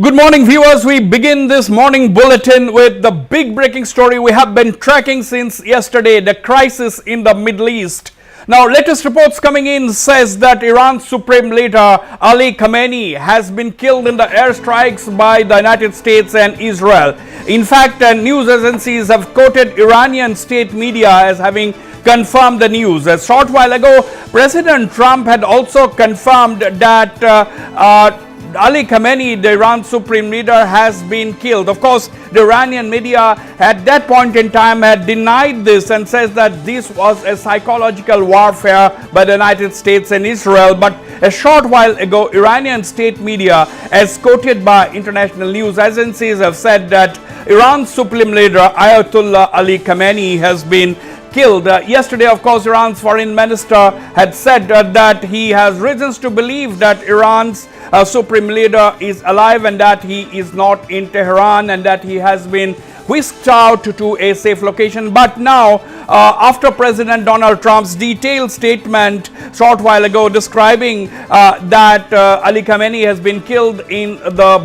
Good morning, viewers. We begin this morning bulletin with the big breaking story we have been tracking since yesterday, the crisis in the Middle East. Now, latest reports coming in says that Iran's supreme leader Ali Khamenei has been killed in the airstrikes by the United States and Israel. In fact, news agencies have quoted Iranian state media as having confirmed the news. A short while ago, President Trump had also confirmed that Ali Khamenei, the Iran supreme leader, has been killed. Of course, the Iranian media at that point in time had denied this and says that this was a psychological warfare by the United States and Israel. But a short while ago, Iranian state media, as quoted by international news agencies, have said that Iran's supreme leader Ayatollah Ali Khamenei has been killed. Yesterday, of course, Iran's foreign minister had said that he has reasons to believe that Iran's supreme leader is alive and that he is not in Tehran and that he has been whisked out to a safe location. But now, after President Donald Trump's detailed statement short while ago describing that Ali Khamenei has been killed in the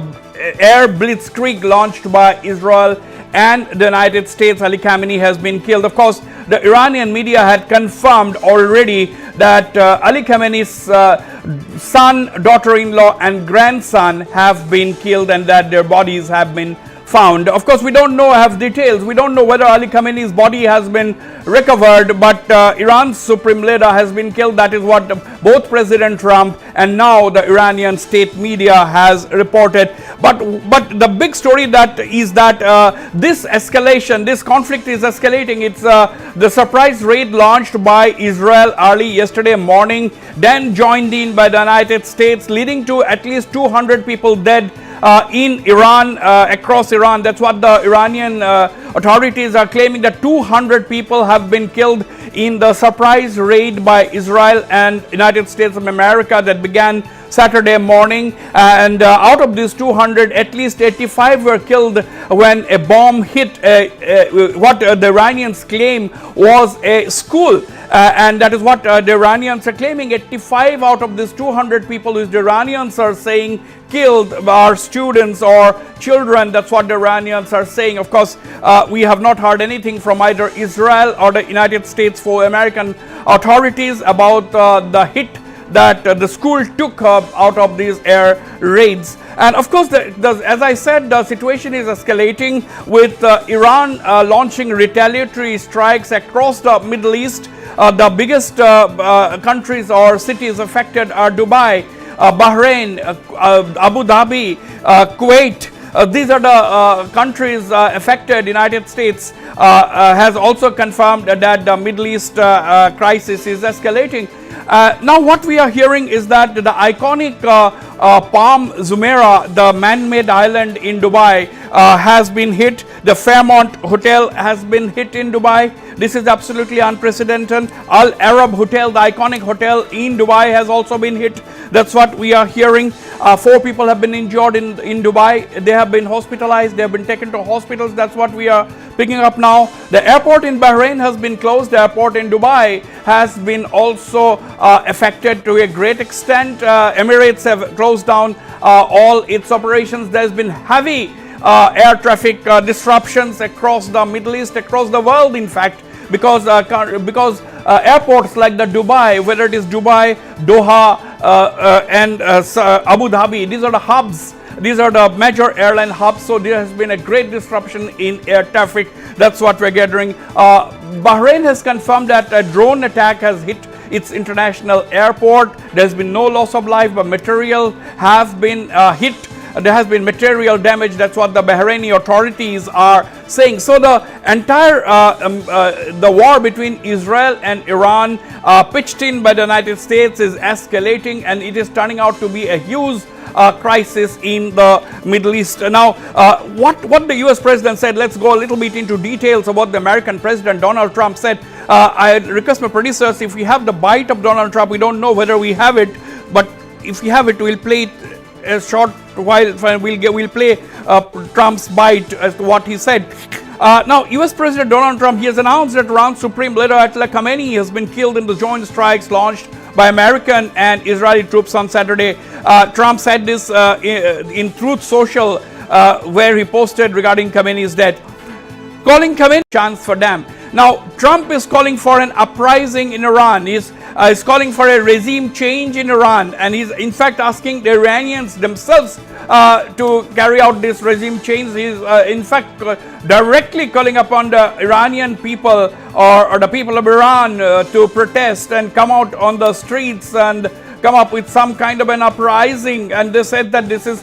air blitzkrieg launched by Israel and the United States, Ali Khamenei has been killed. Of course, the Iranian media had confirmed already that Ali Khamenei's son, daughter-in-law and grandson have been killed and that their bodies have been found. Of course, we don't have details. We don't know whether Ali Khamenei's body has been recovered, but Iran's supreme leader has been killed. That is what both President Trump and now the Iranian state media has reported. But the big story that this escalation, this conflict is escalating. It's the surprise raid launched by Israel early yesterday morning, then joined in by the United States, leading to at least 200 people dead in Iran, across Iran. That's what the Iranian authorities are claiming, that 200 people have been killed in the surprise raid by Israel and United States of America that began Saturday morning. And out of these 200, at least 85 were killed when a bomb hit what the Iranians claim was a school. And that is what the Iranians are claiming. 85 out of these 200 people, which the Iranians are saying killed, are students or children. That's what the Iranians are saying. Of course, we have not heard anything from either Israel or the United States for American authorities about the hit that the school took out of these air raids. And of course, as I said, the situation is escalating with Iran launching retaliatory strikes across the Middle East. The biggest countries or cities affected are Dubai, Bahrain, Abu Dhabi, Kuwait. These are the countries affected. United States has also confirmed that the Middle East crisis is escalating. Now what we are hearing is that the iconic Palm Jumeirah, the man-made island in Dubai, has been hit. The Fairmont Hotel has been hit in Dubai. This is absolutely unprecedented. Al Arab Hotel, the iconic hotel in Dubai, has also been hit. That's what we are hearing. 4 people have been injured in Dubai. They have been hospitalized. They have been taken to hospitals. That's what we are picking up now. The airport in Bahrain has been closed. The airport in Dubai has been also affected to a great extent. Emirates have closed down all its operations. There's been heavy air traffic disruptions across the Middle East, across the world, in fact, because airports like the Dubai, whether it is Dubai, Doha, and Abu Dhabi, these are the hubs. These are the major airline hubs. So there has been a great disruption in air traffic. That's what we're gathering. Bahrain has confirmed that a drone attack has hit its international airport. There's been no loss of life, but material have been hit. There has been material damage. That's what the Bahraini authorities are saying. So the entire the war between Israel and Iran, pitched in by the United States, is escalating, and it is turning out to be a huge crisis in the Middle East. Now, what the U.S. president said, let's go a little bit into details of what the American president Donald Trump said. I request my producers, if we have the bite of Donald Trump, we don't know whether we have it, but if we have it, we'll play it a short while. We'll play Trump's bite as to what he said. Now, U.S. President Donald Trump, he has announced that Iran's Supreme Leader Ayatollah Khamenei has been killed in the joint strikes launched by American and Israeli troops on Saturday. Trump said this in Truth Social, where he posted regarding Khamenei's death, calling Khamenei chance for them. Now, Trump is calling for an uprising in Iran. He's calling for a regime change in Iran, and he's in fact asking the Iranians themselves to carry out this regime change. He's in fact directly calling upon the Iranian people or the people of Iran to protest and come out on the streets and come up with some kind of an uprising. And they said that this is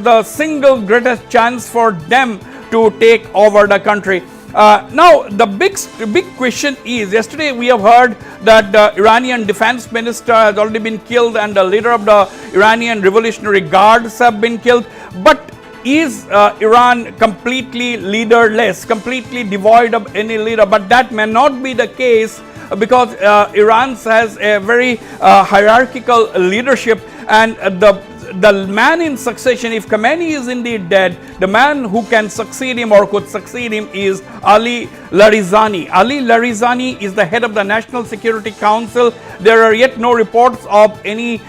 the single greatest chance for them to take over the country. Now, the big question is, yesterday we have heard that the Iranian defense minister has already been killed and the leader of the Iranian Revolutionary Guards have been killed. But is Iran completely leaderless, completely devoid of any leader? But that may not be the case, because Iran has a very hierarchical leadership, and the man in succession, if Khamenei is indeed dead, the man who can succeed him or could succeed him is Ali Larijani. Ali Larijani is the head of the National Security Council. There are yet no reports of any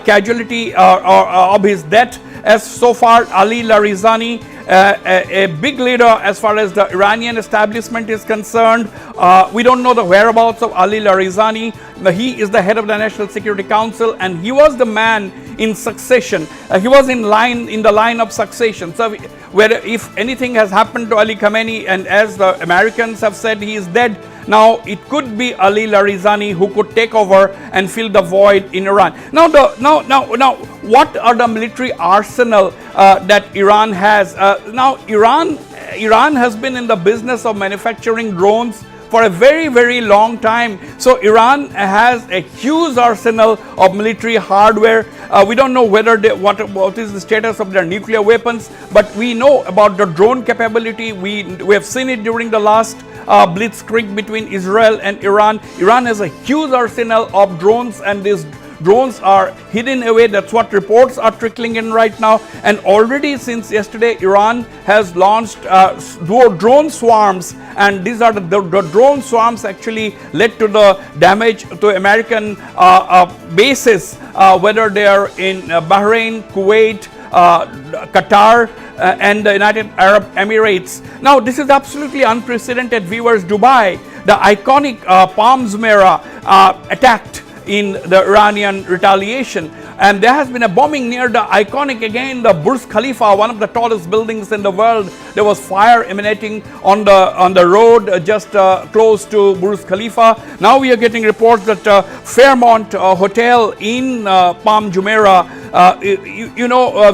casualty or of his death. As so far, Ali Larijani, a big leader as far as the Iranian establishment is concerned. We don't know the whereabouts of Ali Larijani. He is the head of the National Security Council, and he was the man in succession. He was in the line of succession. So, if anything has happened to Ali Khamenei, and as the Americans have said, he is dead, now it could be Ali Larijani who could take over and fill the void in Iran. Now, what are the military arsenal that Iran has? Now, Iran has been in the business of manufacturing drones for a very, very long time. So Iran has a huge arsenal of military hardware. We don't know whether what is the status of their nuclear weapons, but we know about the drone capability. We have seen it during the last blitzkrieg between Israel and Iran. Iran has a huge arsenal of drones, and these drones are hidden away. That's what reports are trickling in right now. And already since yesterday, Iran has launched drone swarms, and these are the drone swarms actually led to the damage to American bases, whether they are in Bahrain, Kuwait, Qatar, and the United Arab Emirates. Now, this is absolutely unprecedented, viewers. Dubai, the iconic Palm Jumeirah, attacked in the Iranian retaliation, and there has been a bombing near the iconic, again, the Burj Khalifa, one of the tallest buildings in the world. There was fire emanating on the road just close to Burj Khalifa. Now we are getting reports that Fairmont Hotel in Palm Jumeirah,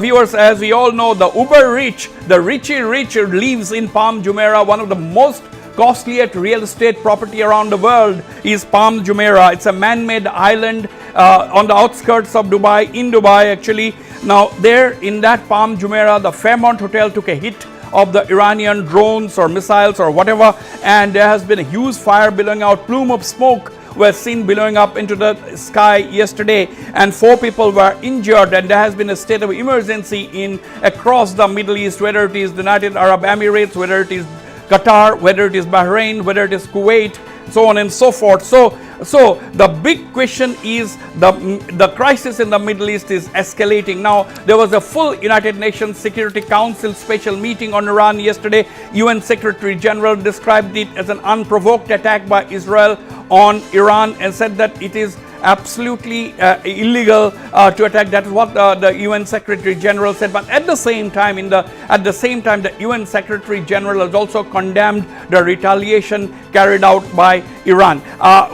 viewers, as we all know, the uber rich, the richy rich lives in Palm Jumeirah. One of the most costliest real estate property around the world is Palm Jumeirah. It's a man-made island on the outskirts of Dubai, in Dubai actually. Now there in that Palm Jumeirah, the Fairmont Hotel took a hit of the Iranian drones or missiles or whatever, and there has been a huge fire billowing out. Plume of smoke were seen billowing up into the sky yesterday, and 4 people were injured, and there has been a state of emergency across the Middle East, whether it is the United Arab Emirates, whether it is Qatar, whether it is Bahrain, whether it is Kuwait, so on and so forth. So the big question is the crisis in the Middle East is escalating. Now, there was a full United Nations Security Council special meeting on Iran yesterday. UN Secretary General described it as an unprovoked attack by Israel on Iran and said that it is absolutely illegal to attack. That is what the UN Secretary General said. But at the same time, the UN Secretary General has also condemned the retaliation carried out by Iran.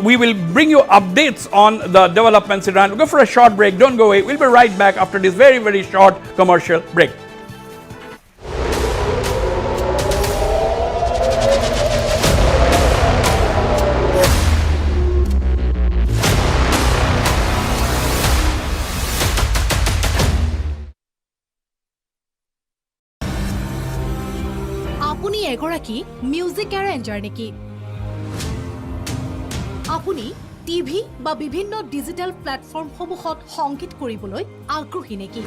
We will bring you updates on the developments in Iran. We'll go for a short break. Don't go away. We'll be right back after this very, very short commercial break. আপুনি এগৰাকী music arranger নেকি? আপুনি TV বা বিভিন্ন digital প্লেটফৰ্মসমূহত সংগীত কৰিবলৈ আগ্ৰহী নেকি?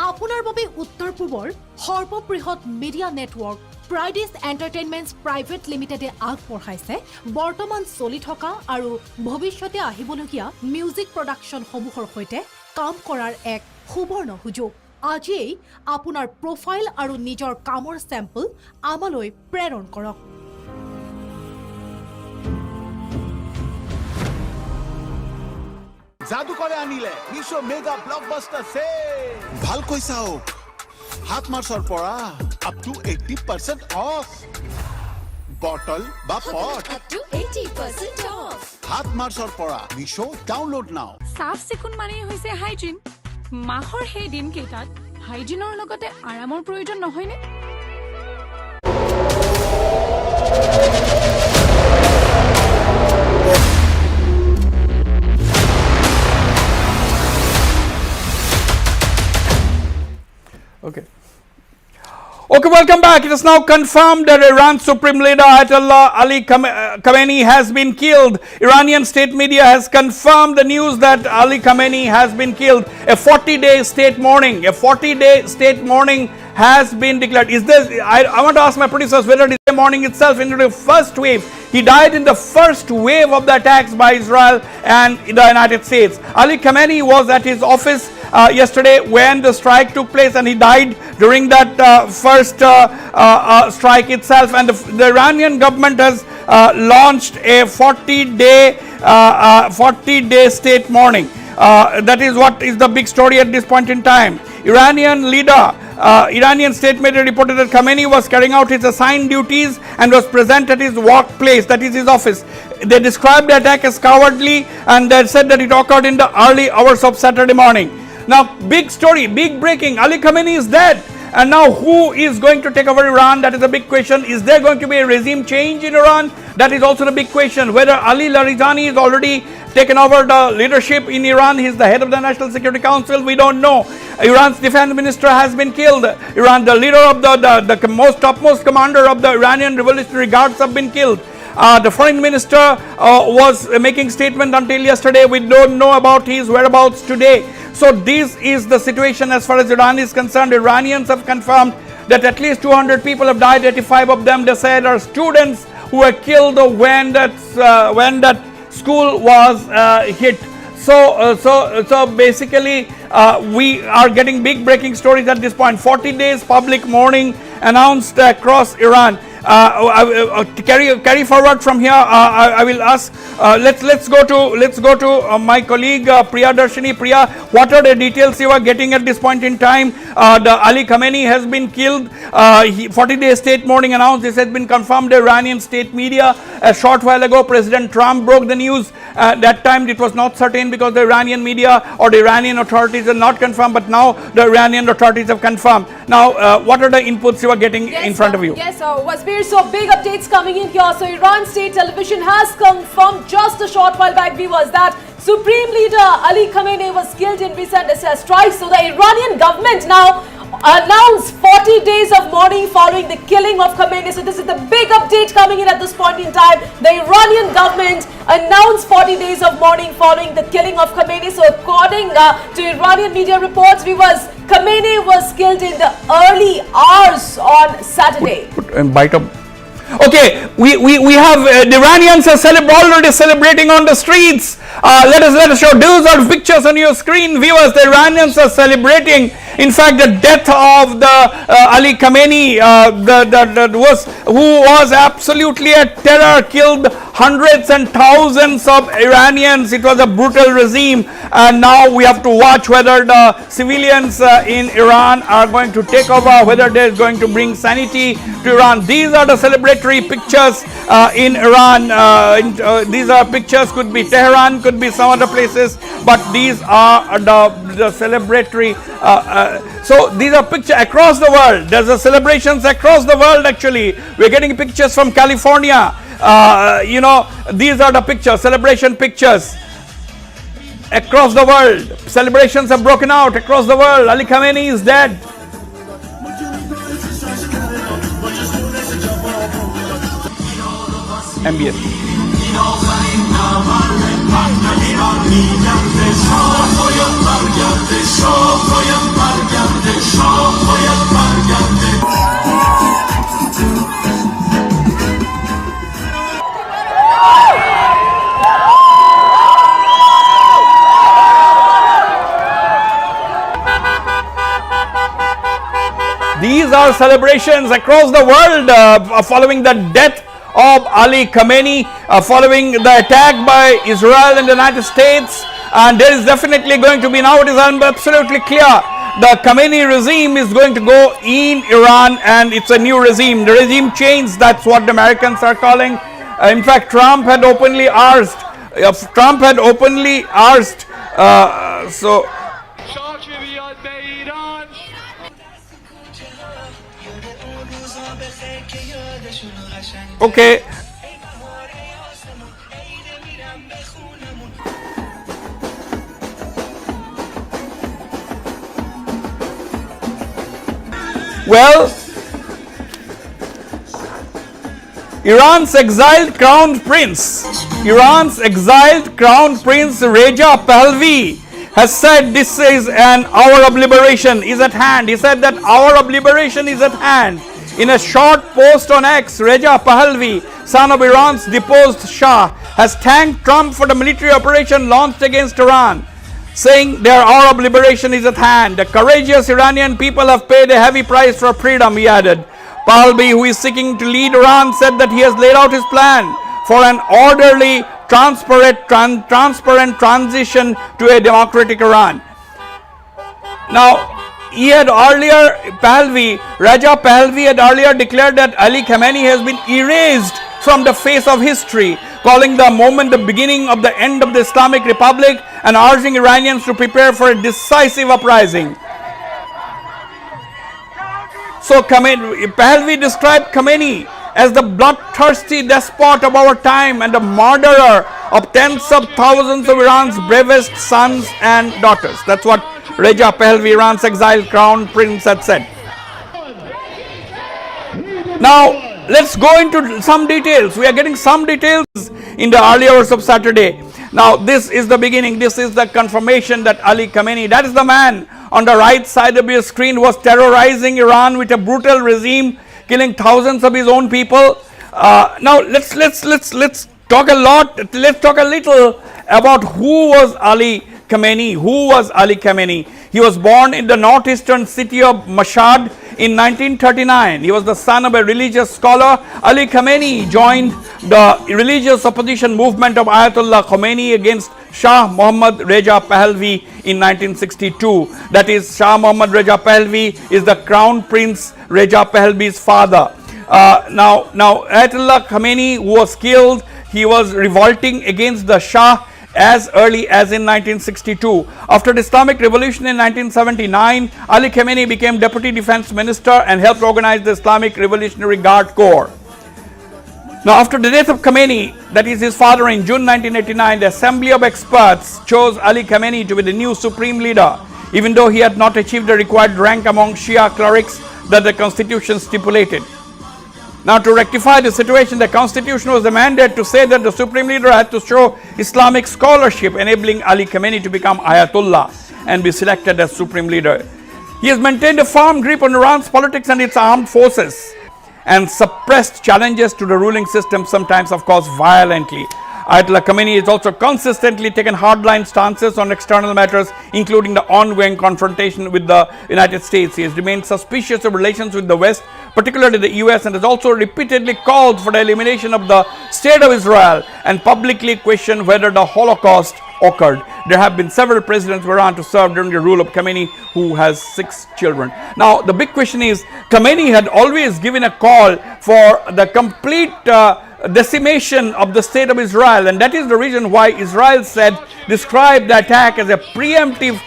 আপোনাৰ বাবে উত্তৰ পূবৰ সৰ্ববৃহৎ media network Fridays Entertainments Private Limited আগবঢ়াইছে বৰ্তমান চলি থকা আৰু ভৱিষ্যতে আহিবলগীয়া মিউজিক প্ৰডাকশ্যন সমূহৰ সৈতে কাম কৰাৰ এক সুবৰ্ণ সুযোগ আজিয়েই আপোনাৰ প্ৰফাইল আৰু নিজৰ কামৰ চেম্পল আমালৈ প্ৰেৰণ কৰক जादू करे आनिले मिशो मेगा ब्लॉकबस्टर से ভালকৈ চাওক হাত মাৰ্চৰ পৰা up to 80% off বটল বা পট up to 80% off হাত মাৰ্চৰ পৰা মিশো ডাউনলোড নাও সাফ সিকুন মানে হৈছে হাইজিন মাহৰ হে দিন কেইটাত হাইজিনৰ লগতে আৰামৰ প্ৰয়োজন নহয়নে Okay, welcome back. It is now confirmed that Iran's Supreme Leader Ayatollah Ali Khamenei has been killed. Iranian state media has confirmed the news that Ali Khamenei has been killed. A 40-day state mourning. A 40-day state mourning has been declared. Is this? I want to ask my producers whether this morning itself into the first wave. He died in the first wave of the attacks by Israel and the United States. Ali Khamenei was at his office yesterday when the strike took place, and he died during that first strike itself. And the Iranian government has launched a 40-day state mourning. That is what is the big story at this point in time. Iranian state media reported that Khamenei was carrying out his assigned duties and was present at his workplace, that is his office. They described the attack as cowardly, and they said that it occurred in the early hours of Saturday morning. Now, big story, big breaking. Ali Khamenei is dead. And now who is going to take over Iran? That is a big question. Is there going to be a regime change in Iran? That is also the big question. Whether Ali Larijani is already taken over the leadership in Iran. He is the head of the National Security Council. We don't know. Iran's defense minister has been killed. The leader of the topmost commander of the Iranian Revolutionary Guards have been killed. The foreign minister was making statement until yesterday. We don't know about his whereabouts today. So this is the situation as far as Iran is concerned. Iranians have confirmed that at least 200 people have died. 85 of them, they said, are students who were killed when that school was hit. So basically, we are getting big breaking stories at this point. 40 days public mourning announced across Iran. Carry forward from here. I will ask. Let's go to my colleague Priya Darshini. Priya, what are the details you are getting at this point in time? The Ali Khamenei has been killed. 40-day state mourning announced. This has been confirmed by Iranian state media. A short while ago, President Trump broke the news. That time it was not certain because the Iranian media or the Iranian authorities are not confirmed. But now the Iranian authorities have confirmed. Now, what are the inputs you are getting in front of you? Yes, Wasbir. So big updates coming in here. So Iran state television has confirmed just a short while back, viewers, that Supreme Leader Ali Khamenei was killed in recent strikes. So the Iranian government now announced 40 days of mourning following the killing of Khamenei. So this is the big update coming in at this point in time. The Iranian government announced 40 days of mourning following the killing of Khamenei. So according to Iranian media reports, viewers, Khamenei was killed in the early hours on Saturday. Okay, we have the Iranians are already celebrating on the streets. Let us show. Those are pictures on your screen, viewers. The Iranians are celebrating. In fact, the death of the Ali Khamenei, who was absolutely a terror, killed hundreds and thousands of Iranians. It was a brutal regime, and now we have to watch whether the civilians in Iran are going to take over, whether they are going to bring sanity to Iran. These are the celebratory pictures in Iran. These are pictures, could be Tehran, could be some other places, but these are the celebratory. So these are pictures across the world. There's a celebrations across the world. Actually, we're getting pictures from California. These are the pictures, celebration pictures across the world. Celebrations have broken out across the world. Ali Khamenei is dead. Ambient. These are celebrations across the world following the death of Ali Khamenei, following the attack by Israel and the United States. And there is definitely going to be, now it is absolutely clear, the Khamenei regime is going to go in Iran, and it's a new regime. The regime change, that's what the Americans are calling. In fact, Trump had openly asked, okay. Well, Iran's exiled crown prince, Reza Pahlavi has said this is an hour of liberation is at hand. He said that hour of liberation is at hand. In a short post on X, Reza Pahlavi, son of Iran's deposed Shah, has thanked Trump for the military operation launched against Iran, saying their hour of liberation is at hand. The courageous Iranian people have paid a heavy price for freedom, he added. Pahlavi, who is seeking to lead Iran, said that he has laid out his plan for an orderly, transparent transition to a democratic Iran. Now, Reza Pahlavi had earlier declared that Ali Khamenei has been erased from the face of history, calling the moment the beginning of the end of the Islamic Republic and urging Iranians to prepare for a decisive uprising. So Pahlavi described Khamenei as the bloodthirsty despot of our time and the murderer of tens of thousands of Iran's bravest sons and daughters. That's what Reza Pahlavi, Iran's exiled crown prince, had said. Now, let's go into some details. We are getting some details in the early hours of Saturday. Now, this is the beginning. This is the confirmation that Ali Khamenei, that is the man on the right side of your screen, was terrorizing Iran with a brutal regime, killing thousands of his own people. Now, let's talk a little about who was Ali Khamenei. He was born in the northeastern city of Mashhad in 1939. He was the son of a religious scholar. Ali Khamenei joined the religious opposition movement of Ayatollah Khamenei against Shah Mohammad Reza Pahlavi in 1962. That is, Shah Mohammad Reza Pahlavi is the Crown Prince Reza Pahlavi's father. Now Ayatollah Khamenei was killed. He was revolting against the Shah as early as in 1962. After the Islamic Revolution in 1979, Ali Khamenei became Deputy Defense Minister and helped organize the Islamic Revolutionary Guard Corps. Now, after the death of Khamenei, that is his father, in June 1989, the Assembly of Experts chose Ali Khamenei to be the new supreme leader, even though he had not achieved the required rank among Shia clerics that the constitution stipulated. Now, to rectify the situation, the constitution was amended to say that the supreme leader had to show Islamic scholarship, enabling Ali Khamenei to become Ayatollah and be selected as supreme leader. He has maintained a firm grip on Iran's politics and its armed forces, and suppressed challenges to the ruling system, sometimes, of course, violently. Ayatollah Khamenei has also consistently taken hardline stances on external matters, including the ongoing confrontation with the United States. He has remained suspicious of relations with the West, particularly the U.S., and has also repeatedly called for the elimination of the State of Israel and publicly questioned whether the Holocaust occurred. There have been several presidents of Iran to serve during the rule of Khamenei, who has 6 children. Now, the big question is, Khamenei had always given a call for the complete decimation of the State of Israel, and that is the reason why Israel described the attack as a preemptive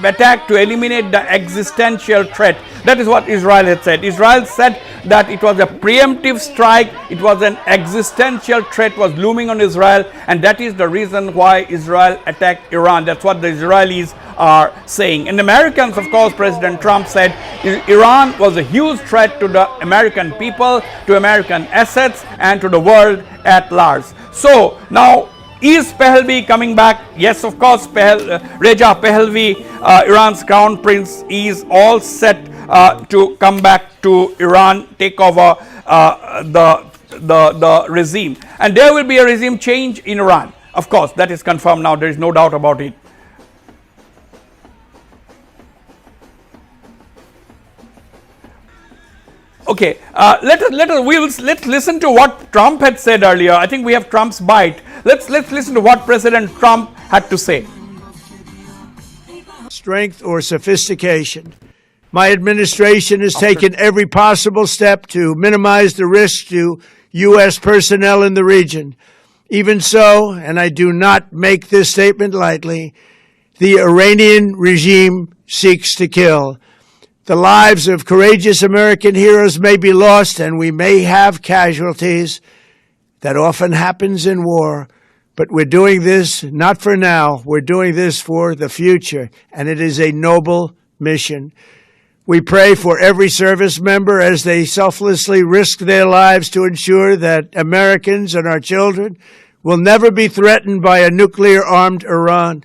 attack to eliminate the existential threat. That is what Israel had said. Israel said that it was a preemptive strike, it was an existential threat was looming on Israel, and that is the reason why Israel attacked Iran. That's what the Israelis are saying. And the Americans, of course, President Trump said Iran was a huge threat to the American people, to American assets, and to the world at large. So now, is Pahlavi coming back? Yes, of course, Reza Pahlavi, Iran's crown prince, is all set to come back to Iran, take over the regime. And there will be a regime change in Iran. Of course, that is confirmed now. There is no doubt about it. Okay, let's listen to what Trump had said earlier. I think we have Trump's bite. Let's listen to what President Trump had to say. Strength or sophistication. My administration has taken every possible step to minimize the risk to U.S. personnel in the region. Even so, and I do not make this statement lightly, the Iranian regime seeks to kill. The lives of courageous American heroes may be lost, and we may have casualties. That often happens in war. But we're doing this not for now. We're doing this for the future, and it is a noble mission. We pray for every service member as they selflessly risk their lives to ensure that Americans and our children will never be threatened by a nuclear-armed Iran.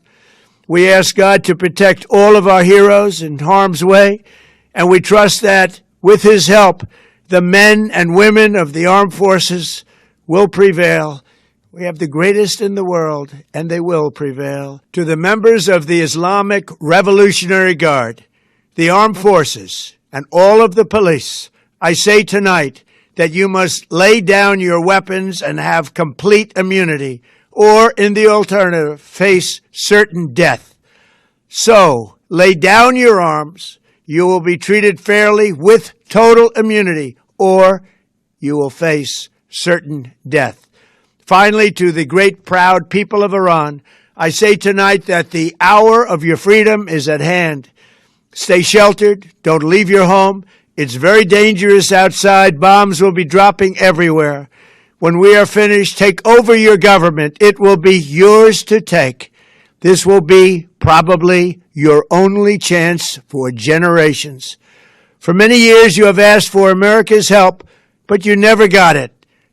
We ask God to protect all of our heroes in harm's way, and we trust that, with His help, the men and women of the armed forces will prevail. We have the greatest in the world, and they will prevail. To the members of the Islamic Revolutionary Guard, the armed forces, and all of the police, I say tonight that you must lay down your weapons and have complete immunity, or, in the alternative, face certain death. So, lay down your arms. You will be treated fairly with total immunity, or you will face certain death. Finally, to the great proud people of Iran, I say tonight that the hour of your freedom is at hand. Stay sheltered. Don't leave your home. It's very dangerous outside. Bombs will be dropping everywhere. When we are finished, take over your government. It will be yours to take. This will be probably your only chance for generations. For many years, you have asked for America's help, but you never got it.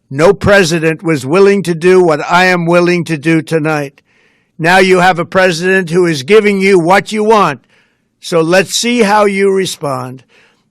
No president was willing to do what I am willing to do tonight. Now you have a president who is giving you what you want. So let's see how you respond.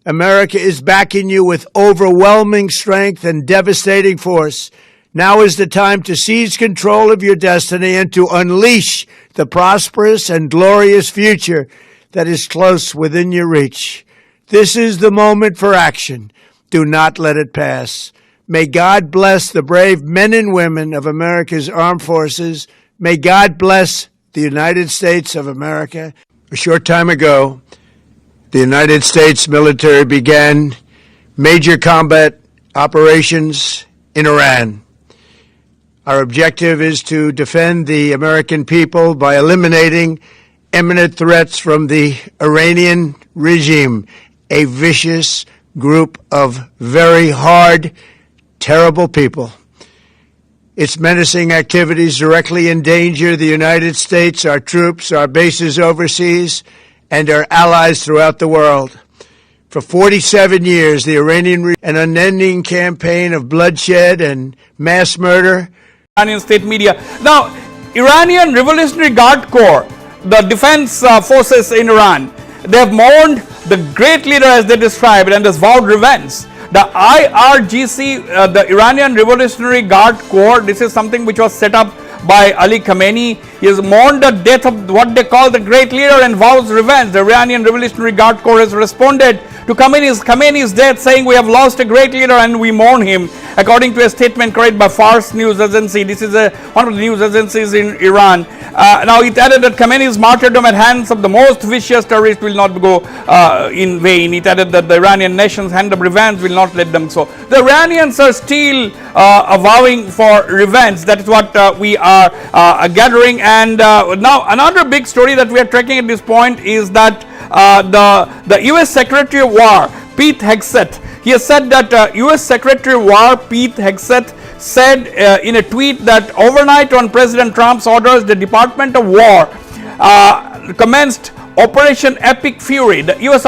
America is backing you with overwhelming strength and devastating force. Now is the time to seize control of your destiny and to unleash the prosperous and glorious future that is close within your reach. This is the moment for action. Do not let it pass. May God bless the brave men and women of America's armed forces. May God bless the United States of America. A short time ago, the United States military began major combat operations in Iran. Our objective is to defend the American people by eliminating imminent threats from the Iranian regime, a vicious group of very hard, terrible people. Its menacing activities directly endanger the United States, our troops, our bases overseas, and our allies throughout the world. For 47 years, the Iranian an unending campaign of bloodshed and mass murder. Iranian state media. Now, Iranian Revolutionary Guard Corps, the defense forces in Iran, they have mourned the great leader as they describe it and has vowed revenge. The IRGC, the Iranian Revolutionary Guard Corps, this is something which was set up by Ali Khamenei. He has mourned the death of what they call the great leader and vows revenge. The Iranian Revolutionary Guard Corps has responded to Khamenei's death, saying we have lost a great leader and we mourn him. According to a statement carried by Fars news agency, this is one of the news agencies in Iran. Now it added that Khamenei's martyrdom at hands of the most vicious terrorists will not go in vain. It added that the Iranian nation's hand of revenge will not let them so. The Iranians are still vowing for revenge. That is what we are gathering. And now another big story that we are tracking at this point is that the U.S. Secretary of War, Pete Hegseth, he has said that U.S. Secretary of War Pete Hegseth said in a tweet that overnight on President Trump's orders, the Department of War commenced Operation Epic Fury. The U.S.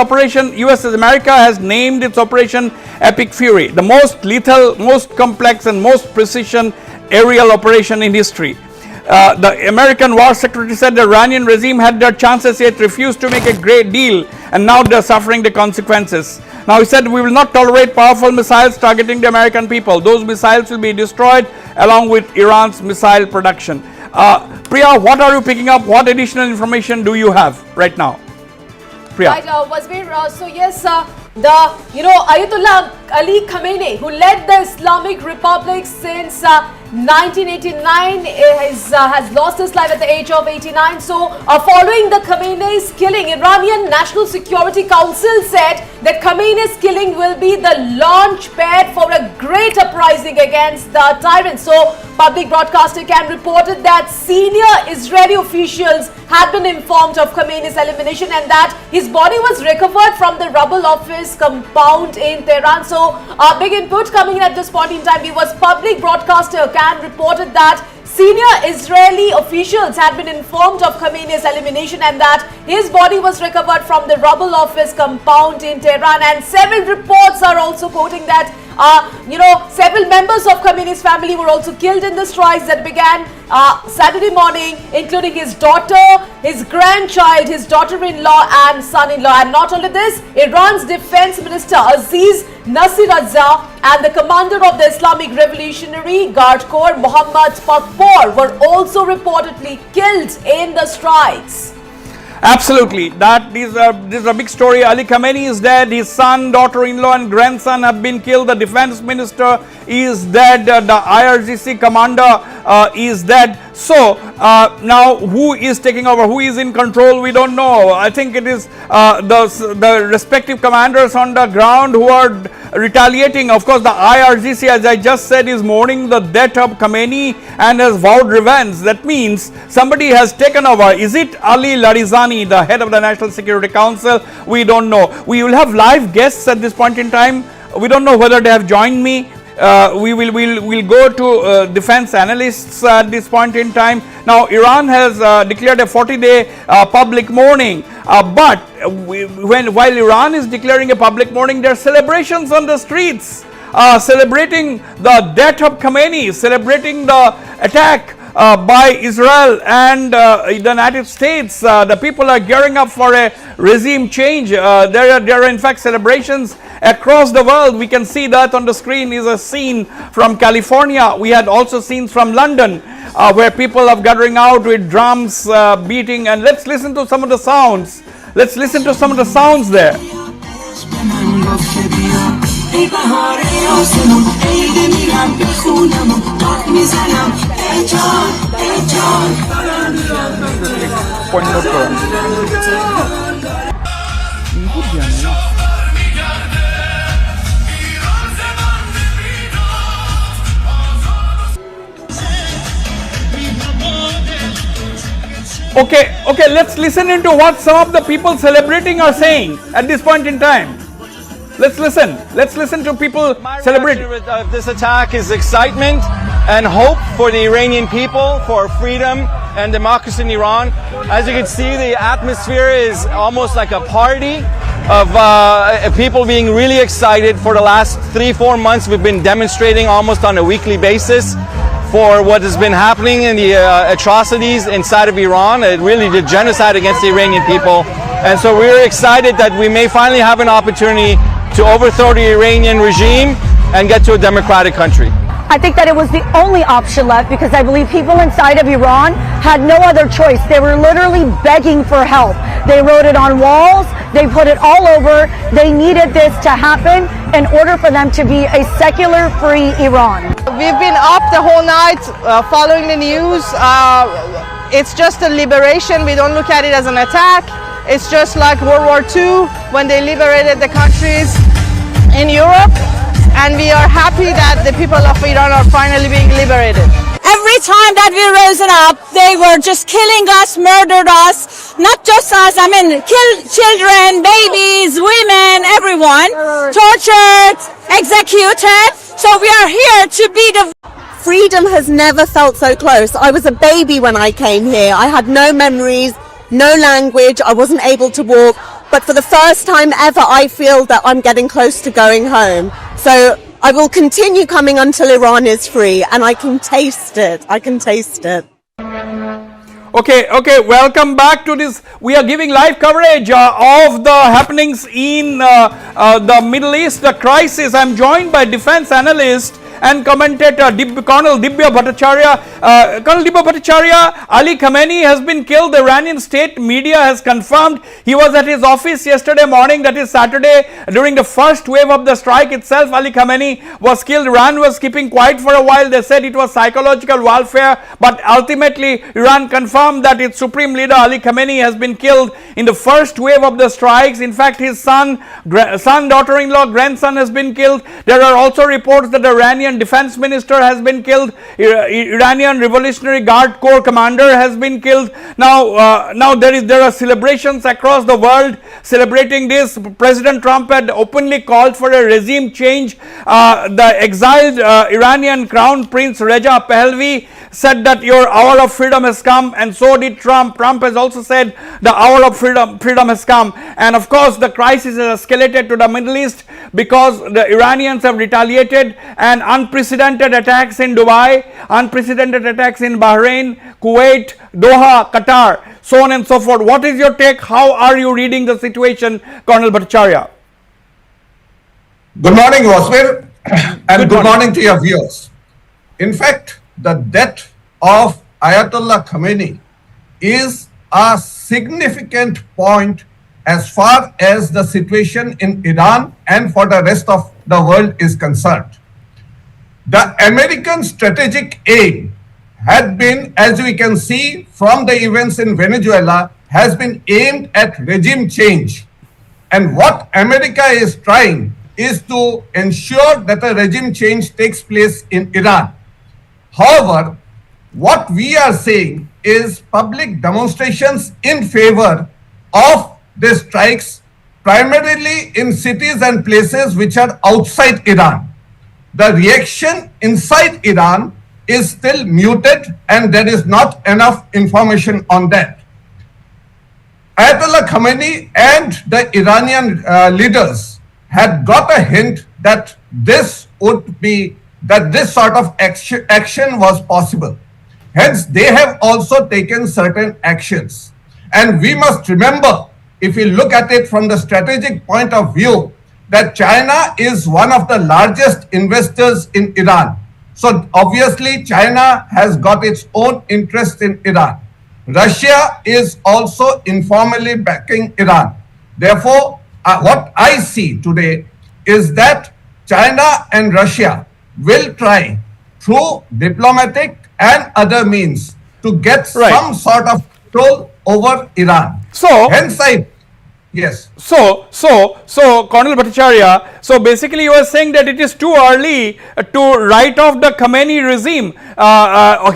America has named its Operation Epic Fury, the most lethal, most complex and most precision aerial operation in history. The American War Secretary said the Iranian regime had their chances yet refused to make a great deal, and now they're suffering the consequences. Now he said we will not tolerate powerful missiles targeting the American people. Those missiles will be destroyed along with Iran's missile production. Priya, what are you picking up? What additional information do you have right now? Priya. Right, Wasbir, so yes, Ayatollah Ali Khamenei, who led the Islamic Republic since 1989, has lost his life at the age of 89. So, following the Khamenei's killing, Iranian National Security Council said that Khamenei's killing will be the launch pad for a great uprising against the tyrant. So, public broadcaster Can reported that senior Israeli officials had been informed of Khamenei's elimination and that his body was recovered from the rubble of his compound in Tehran. So, big input coming in at this point in time. U.S. public broadcaster Can reported that senior Israeli officials had been informed of Khamenei's elimination and that his body was recovered from the rubble of his compound in Tehran. And several reports are also quoting that several members of Khamenei's family were also killed in the strikes that began Saturday morning, including his daughter, his grandchild, his daughter-in-law and son-in-law. And not only this, Iran's defense minister Aziz Nasiradzah and the commander of the Islamic Revolutionary Guard Corps, Mohammad Pakpor, were also reportedly killed in the strikes. Absolutely. This is a big story. Ali Khamenei is dead. His son, daughter-in-law and grandson have been killed. The defense minister is dead. The IRGC commander is dead. So, now who is taking over? Who is in control? We don't know. I think it is the respective commanders on the ground who are retaliating. Of course, the IRGC, as I just said, is mourning the death of Khamenei and has vowed revenge. That means somebody has taken over. Is it Ali Larijani, the head of the National Security Council? We don't know. We will have live guests at this point in time. We don't know whether they have joined me. We'll go to defense analysts at this point in time. Now, Iran has declared a 40-day public mourning. But while Iran is declaring a public mourning, there are celebrations on the streets, celebrating the death of Khamenei, celebrating the attack by Israel and the United States. The people are gearing up for a regime change. There are in fact celebrations across the world. We can see that on the screen is a scene from California. We had also scenes from London where people are gathering out with drums beating. And let's listen to some of the sounds. Let's listen to some of the sounds there. Okay, let's listen into what some of the people celebrating are saying at this point in time. Let's listen to people celebrating. My reaction of this attack is excitement and hope for the Iranian people, for freedom and democracy in Iran. As you can see, the atmosphere is almost like a party of people being really excited. For the last 3-4 months, we've been demonstrating almost on a weekly basis for what has been happening in the atrocities inside of Iran, really the genocide against the Iranian people. And so we're excited that we may finally have an opportunity to overthrow the Iranian regime and get to a democratic country. I think that it was the only option left because I believe people inside of Iran had no other choice. They were literally begging for help. They wrote it on walls. They put it all over. They needed this to happen in order for them to be a secular, free Iran. We've been up the whole night following the news. It's just a liberation. We don't look at it as an attack. It's just like World War II when they liberated the countries in Europe. And we are happy that the people of Iran are finally being liberated. Every time that we risen up, they were just killing us, murdered us, not just us, killed children, babies, women, everyone, tortured, executed. So we are here to be the... Freedom has never felt so close. I was a baby when I came here. I had no memories, no language, I wasn't able to walk. But for the first time ever, I feel that I'm getting close to going home. So I will continue coming until Iran is free, and I can taste it. I can taste it. Okay, welcome back to this. We are giving live coverage of the happenings in the Middle East, the crisis. I'm joined by defense analyst and commentator Colonel Dibya Bhattacharya. Colonel Dibya Bhattacharya, Ali Khamenei has been killed. The Iranian state media has confirmed he was at his office yesterday morning, that is Saturday, during the first wave of the strike itself. Ali Khamenei was killed. Iran was keeping quiet for a while. They said it was psychological warfare, but ultimately Iran confirmed that its supreme leader Ali Khamenei has been killed in the first wave of the strikes. In fact, his son, daughter-in-law, grandson has been killed. There are also reports that the Iranian defense minister has been killed. Iranian Revolutionary Guard Corps commander has been killed. Now there are celebrations across the world celebrating this. President Trump had openly called for a regime change. The exiled Iranian Crown Prince Reza Pahlavi said that your hour of freedom has come, and so did Trump. Trump has also said the hour of freedom has come. And of course, the crisis has escalated to the Middle East because the Iranians have retaliated, and unprecedented attacks in Dubai, unprecedented attacks in Bahrain, Kuwait, Doha, Qatar, so on and so forth. What is your take? How are you reading the situation, Colonel Bhattacharya? Good morning, Wasbir, and good morning to your viewers. In fact, the death of Ayatollah Khamenei is a significant point as far as the situation in Iran and for the rest of the world is concerned. The American strategic aim had been, as we can see from the events in Venezuela, has been aimed at regime change. And what America is trying is to ensure that a regime change takes place in Iran. However, what we are seeing is public demonstrations in favor of the strikes, primarily in cities and places which are outside Iran. The reaction inside Iran is still muted, and there is not enough information on that. Ayatollah Khamenei and the Iranian leaders had got a hint that this sort of action was possible. Hence, they have also taken certain actions. And we must remember, if we look at it from the strategic point of view, that China is one of the largest investors in Iran. So obviously, China has got its own interest in Iran. Russia is also informally backing Iran. Therefore, what I see today is that China and Russia will try through diplomatic and other means to get some sort of control over Iran. So, hence yes. So Colonel Bhattacharya, so basically you are saying that it is too early to write off the Khamenei regime.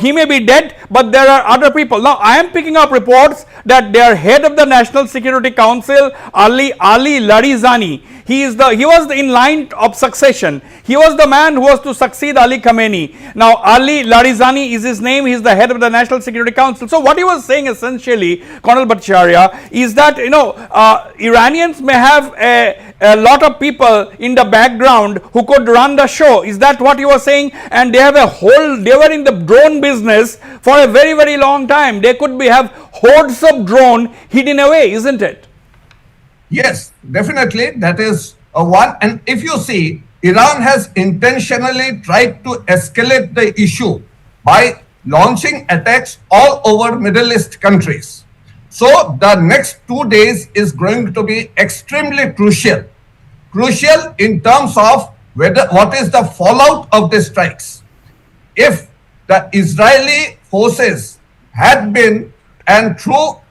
He may be dead, but there are other people. Now, I am picking up reports that their head of the National Security Council, Ali Larijani, he was in line of succession. He was the man who was to succeed Ali Khamenei. Now, Ali Larijani is his name. He is the head of the National Security Council. So, what he was saying essentially, Colonel Bhattacharya, is that Iranians may have a lot of people in the background who could run the show. Is that what you were saying? And they were in the drone business for a very, very long time. They could have hordes of drone hidden away, isn't it? Yes, definitely. That is one. And if you see, Iran has intentionally tried to escalate the issue by launching attacks all over Middle East countries. So the next 2 days is going to be extremely crucial. Crucial in terms of what is the fallout of the strikes. If the Israeli forces had been, and through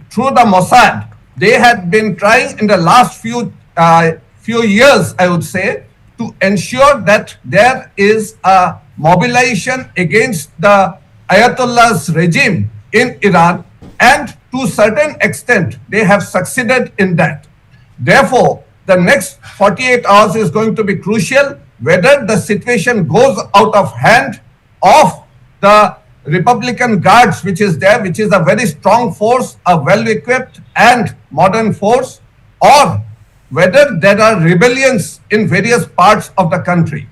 the Mossad, they had been trying in the last few years, I would say, to ensure that there is a mobilization against the Ayatollah's regime in Iran, and to a certain extent, they have succeeded in that. Therefore, the next 48 hours is going to be crucial, whether the situation goes out of hand of the Republican Guards, which is there, which is a very strong force, a well-equipped and modern force, or whether there are rebellions in various parts of the country.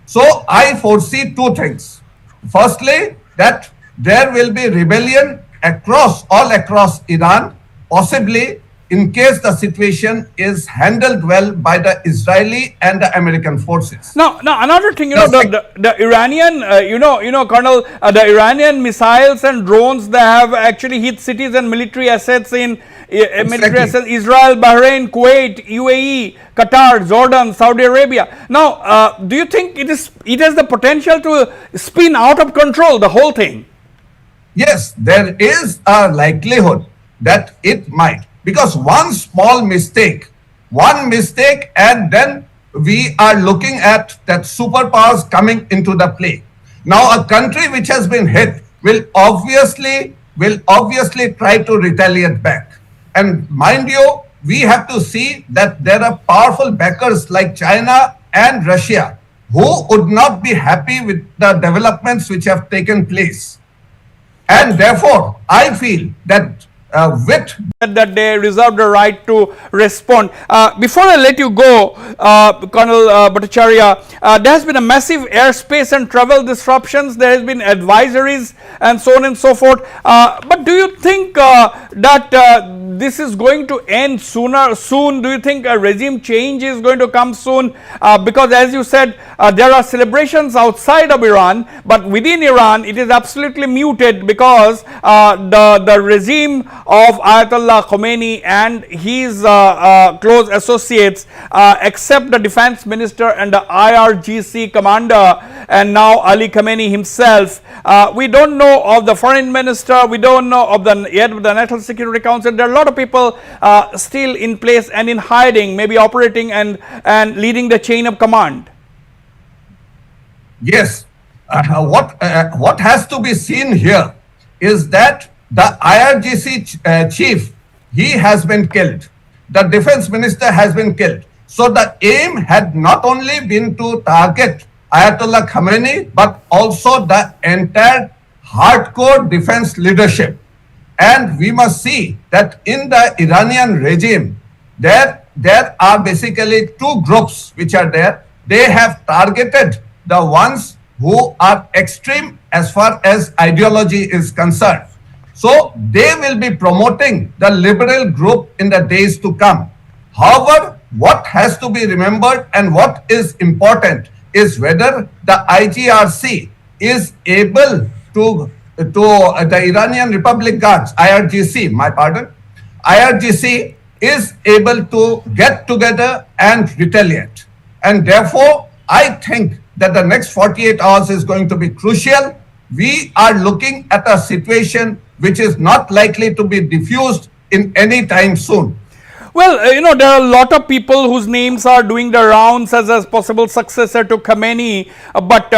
So I foresee two things. Firstly, that there will be rebellion all across Iran, possibly in case the situation is handled well by the Israeli and the American forces. Now another thing, the Iranian, Colonel, the Iranian missiles and drones, they have actually hit cities and military assets in Israel, Bahrain, Kuwait, UAE, Qatar, Jordan, Saudi Arabia. Now, do you think it has the potential to spin out of control, the whole thing? Yes, there is a likelihood that it might, because one small mistake, and then we are looking at that superpowers coming into the play. Now, a country which has been hit will obviously try to retaliate back. And mind you, we have to see that there are powerful backers like China and Russia who would not be happy with the developments which have taken place. And therefore, I feel that that they reserve the right to respond. Before I let you go, Colonel Bhattacharya, there has been a massive airspace and travel disruptions. There has been advisories and so on and so forth. But do you think that this is going to end soon? Do you think a regime change is going to come soon? Because as you said, there are celebrations outside of Iran, but within Iran, it is absolutely muted because the regime of Ayatollah Khamenei and his close associates, except the defense minister and the IRGC commander, and now Ali Khamenei himself. We don't know of the foreign minister, we don't know of the head of the National Security Council. There are a lot of people still in place and in hiding, maybe operating and leading the chain of command. Yes, what has to be seen here is that the IRGC chief, he has been killed. The defense minister has been killed. So the aim had not only been to target Ayatollah Khamenei, but also the entire hardcore defense leadership. And we must see that in the Iranian regime, there are basically two groups which are there. They have targeted the ones who are extreme as far as ideology is concerned. So they will be promoting the liberal group in the days to come. However, what has to be remembered and what is important is whether the IGRC is able to the Iranian Republic Guards, IRGC is able to get together and retaliate. And therefore, I think that the next 48 hours is going to be crucial. We are looking at a situation which is not likely to be diffused in any time soon. Well, there are a lot of people whose names are doing the rounds as a possible successor to Khamenei, but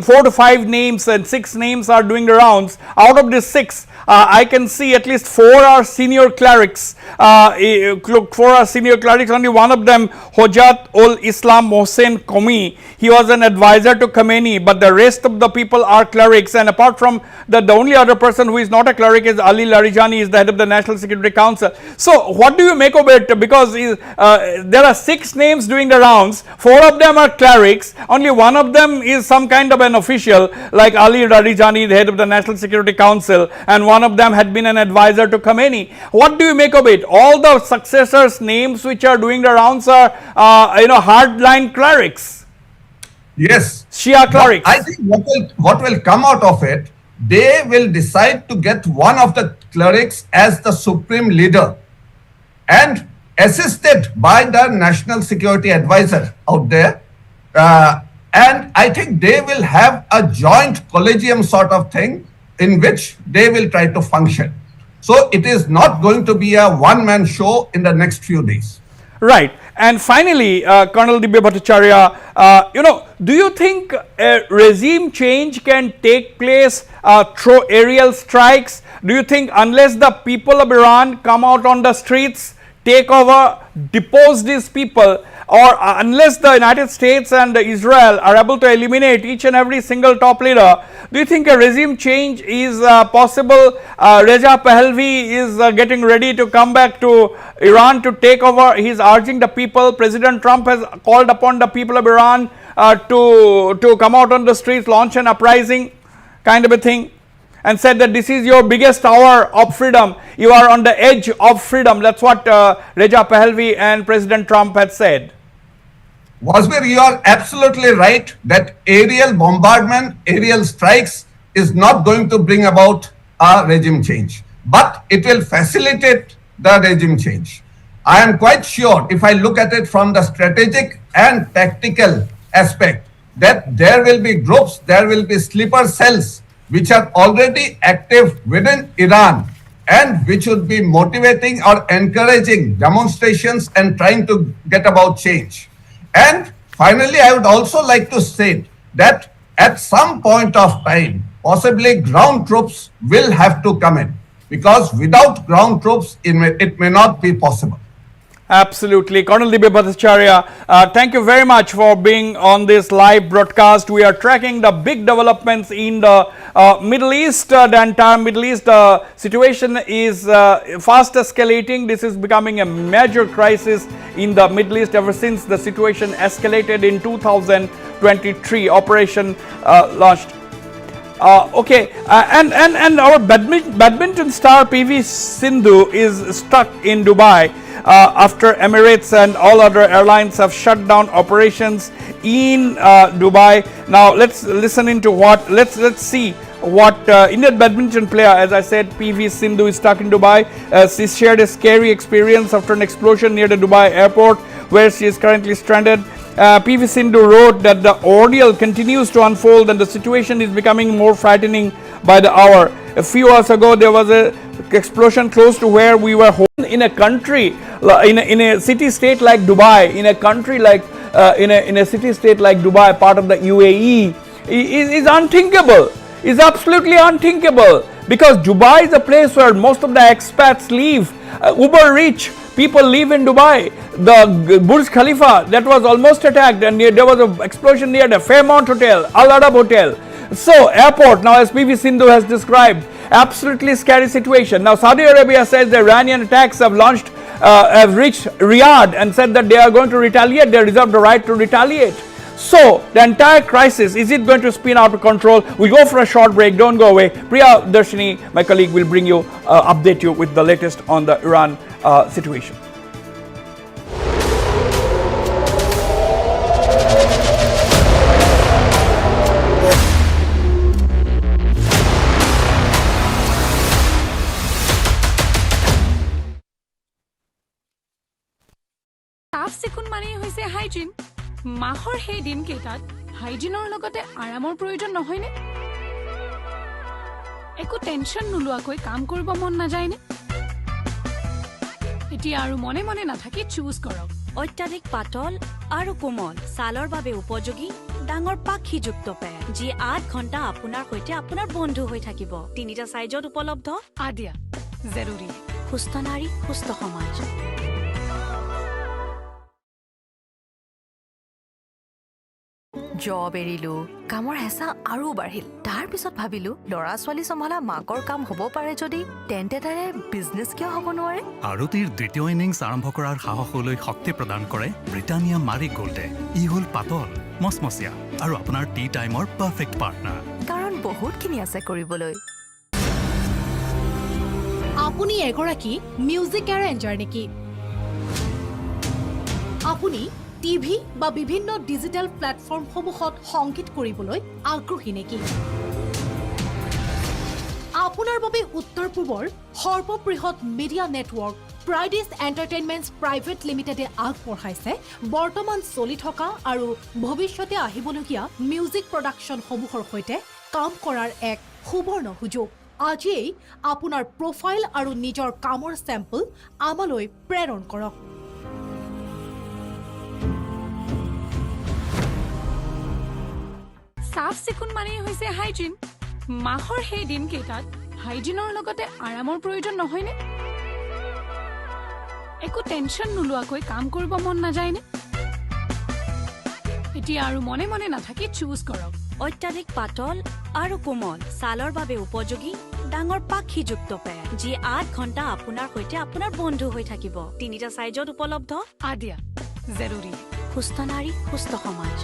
4 to 5 names and 6 names are doing the rounds. Out of these 6, I can see at least 4 are senior clerics. 4 are senior clerics, only one of them, Hojat ul Islam Hussain Qami, he was an advisor to Khamenei, but the rest of the people are clerics. And apart from that, the only other person who is not a cleric is Ali Larijani, is the head of the National Security Council. So what do you make of it? Because there are 6 names doing the rounds, 4 of them are clerics, only one of them is some kind of an official like Ali Larijani, the head of the National Security Council, and one of them had been an advisor to Khamenei. What do you make of it? All the successors' names which are doing the rounds are hardline clerics. Yes. Shia clerics. I think what will come out of it, they will decide to get one of the clerics as the supreme leader and assisted by the national security advisor out there. And I think they will have a joint collegium sort of thing in which they will try to function. So it is not going to be a one-man show in the next few days. Right. And finally, Colonel Dibya Bhattacharya, do you think a regime change can take place through aerial strikes? Do you think unless the people of Iran come out on the streets, take over, depose these people, or unless the United States and Israel are able to eliminate each and every single top leader, do you think a regime change is possible? Reza Pahlavi is getting ready to come back to Iran to take over. He is urging the people. President Trump has called upon the people of Iran to come out on the streets, launch an uprising kind of a thing. and said that this is your biggest hour of freedom. You are on the edge of freedom. That's what Reza Pahlavi and President Trump had said. Wasbir, you are absolutely right that aerial bombardment, aerial strikes is not going to bring about a regime change, but it will facilitate the regime change. I am quite sure, if I look at it from the strategic and tactical aspect, that there will be groups, there will be sleeper cells which are already active within Iran and which would be motivating or encouraging demonstrations and trying to get about change. And finally, I would also like to state that at some point of time, possibly ground troops will have to come in, because without ground troops, it may not be possible. Absolutely. Colonel Dibya Bhattacharya, thank you very much for being on this live broadcast. We are tracking the big developments in the Middle East. The entire Middle East situation is fast escalating. This is becoming a major crisis in the Middle East ever since the situation escalated in 2023. Operation launched. And our badminton star PV Sindhu is stuck in Dubai after Emirates and all other airlines have shut down operations in Dubai. Now let's listen into what. Let's see what Indian badminton player, as I said, PV Sindhu is stuck in Dubai. She shared a scary experience after an explosion near the Dubai airport, where she is currently stranded. PV Sindhu wrote that the ordeal continues to unfold and the situation is becoming more frightening by the hour. A few hours ago, there was an explosion close to where we were in a country, in a city-state like Dubai, in a country like, in a city-state like Dubai, part of the UAE, is unthinkable. Is absolutely unthinkable, because Dubai is a place where most of the expats live. Uber rich people live in Dubai. The Burj Khalifa that was almost attacked, and there was an explosion near the Fairmont Hotel, Al Arab Hotel. So airport, now as PV Sindhu has described, absolutely scary situation. Now Saudi Arabia says the Iranian attacks have reached Riyadh and said that they are going to retaliate. They reserve the right to retaliate. So the entire crisis, is it going to spin out of control? We'll go for a short break. Don't go away. Priya Darshini, my colleague, will bring you, update you with the latest on the Iran situation. চাফ চিকুণ মানেই হৈছে hygiene. মাহৰ সেই দিনকেইটাত হাইজিনৰ লগতে আৰামৰ প্ৰয়োজন নহয়নে? একো টেনশ্যন নোলোৱাকৈ কাম কৰিব মন নাযায়নে? এতিয়া আৰু মনে মনে নাথাকি চুজ কৰক। অত্যাধিক পাতল আৰু কোমল ছালৰ বাবে উপযোগী ডাঙৰ পাখিযুক্ত পেণ্ট, যি 8 ঘণ্টা আপোনাৰ সৈতে আপোনাৰ বন্ধু হৈ থাকিব। 3টা সাইজত উপলব্ধ। আদিয়া জৰুৰী। সুস্থ নাৰী সুস্থ সমাজ। জব এৰিলো, কামৰ হেঁচা আৰু বাঢ়িল। তাৰ পিছত ভাবিলো ল'ৰা ছোৱালী চম্ভালা মাকৰ কাম হ'ব পাৰে যদি, তেন্তে তাৰে বিজনেছ কিয় হ'ব নোৱাৰে? আৰতিৰ দ্বিতীয় ইনিংছ আৰম্ভ কৰাৰ সাহসলৈ শক্তি প্ৰদান কৰে ব্ৰিটানিয়া মাৰি গোল্ডে। ই হ'ল পাতল, মচমচীয়া আৰু আপোনাৰ টি টাইমৰ পাৰফেক্ট পাৰ্টনাৰ। কাৰণ বহুতখিনি আছে কৰিবলৈ। আপুনি এগৰাকী মিউজিক এৰেঞ্জাৰ নেকি? আপুনি টিভি বা বিভিন্ন ডিজিটেল প্লেটফৰ্মসমূহত সংগীত কৰিবলৈ আগ্ৰহী নেকি? আপোনাৰ বাবে উত্তৰ পূবৰ সৰ্ববৃহৎ মিডিয়া নেটৱৰ্ক প্ৰাইডিছ এণ্টাৰটেইনমেণ্টছ প্ৰাইভেট লিমিটেডে আগবঢ়াইছে বৰ্তমান চলি থকা আৰু ভৱিষ্যতে আহিবলগীয়া মিউজিক প্ৰডাকশ্যনসমূহৰ সৈতে কাম কৰাৰ এক সুবৰ্ণ সুযোগ। আজিয়েই আপোনাৰ প্ৰফাইল আৰু নিজৰ কামৰ চেম্পল আমালৈ প্ৰেৰণ কৰক। চাফ চিকুণ মানেই হৈছে হাইজিন। মাহৰ সেই দিনকেইটাত হাইজিনৰ লগতে আৰামৰ প্ৰয়োজন নহয়নে? একো টেনশ্যন নোলোৱাকৈ কাম কৰিব মন নাযায়নে? এতিয়া আৰু মনে মনে নাথাকি চুজ কৰক। অত্যাধিক পাতল আৰু কোমল ছালৰ বাবে উপযোগী ডাঙৰ পাখিযুক্ত পেণ্ট, যি 8 ঘণ্টা আপোনাৰ সৈতে আপোনাৰ বন্ধু হৈ থাকিব। 3টা সাইজত উপলব্ধ। আদিয়া জৰুৰী। সুস্থ নাৰী সুস্থ সমাজ।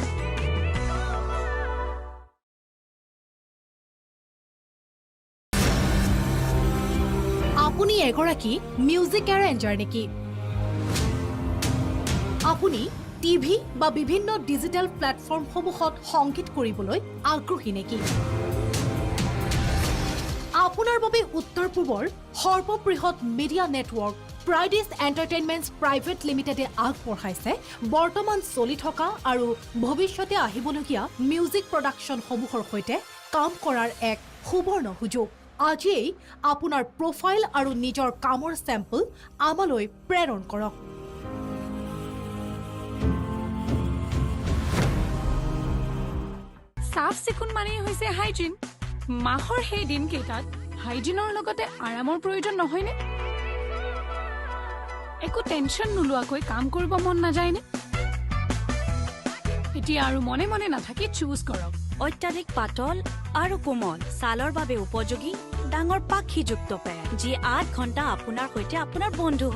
এগৰাকী মিউজিক এৰেঞ্জাৰ নেকি? আপুনি টিভি বা বিভিন্ন ডিজিটেল প্লেটফৰ্মসমূহত সংগীত কৰিবলৈ আগ্ৰহী নেকি? আপোনাৰ বাবে উত্তৰ পূবৰ সৰ্ববৃহৎ মিডিয়া নেটৱৰ্ক প্ৰাইডিছ এণ্টাৰটেইনমেণ্টছ প্ৰাইভেট লিমিটেডে আগবঢ়াইছে বৰ্তমান চলি থকা আৰু ভৱিষ্যতে আহিবলগীয়া মিউজিক প্ৰডাকশ্যনসমূহৰ সৈতে কাম কৰাৰ এক সুবৰ্ণ সুযোগ। আজিয়েই আপোনাৰ প্ৰফাইল আৰু নিজৰ কামৰ চেম্পল আমালৈ প্ৰেৰণ কৰক। চাফ চিকুণ মানেই হৈছে হাইজিন। মাহৰ সেই দিনকেইটাত হাইজিনৰ লগতে আৰামৰ প্ৰয়োজন নহয়নে? একো টেনশ্যন নোলোৱাকৈ কাম কৰিব মন নাযায়নে? এতিয়া আৰু মনে মনে নাথাকি চুজ কৰক। অত্যাধিক পাতল আৰু কোমল ছালৰ বাবে উপযোগী ডাঙৰ পাখিযুক্ত পেণ্ট, যি 8 ঘণ্টা আপোনাৰ সৈতে আপোনাৰ বন্ধু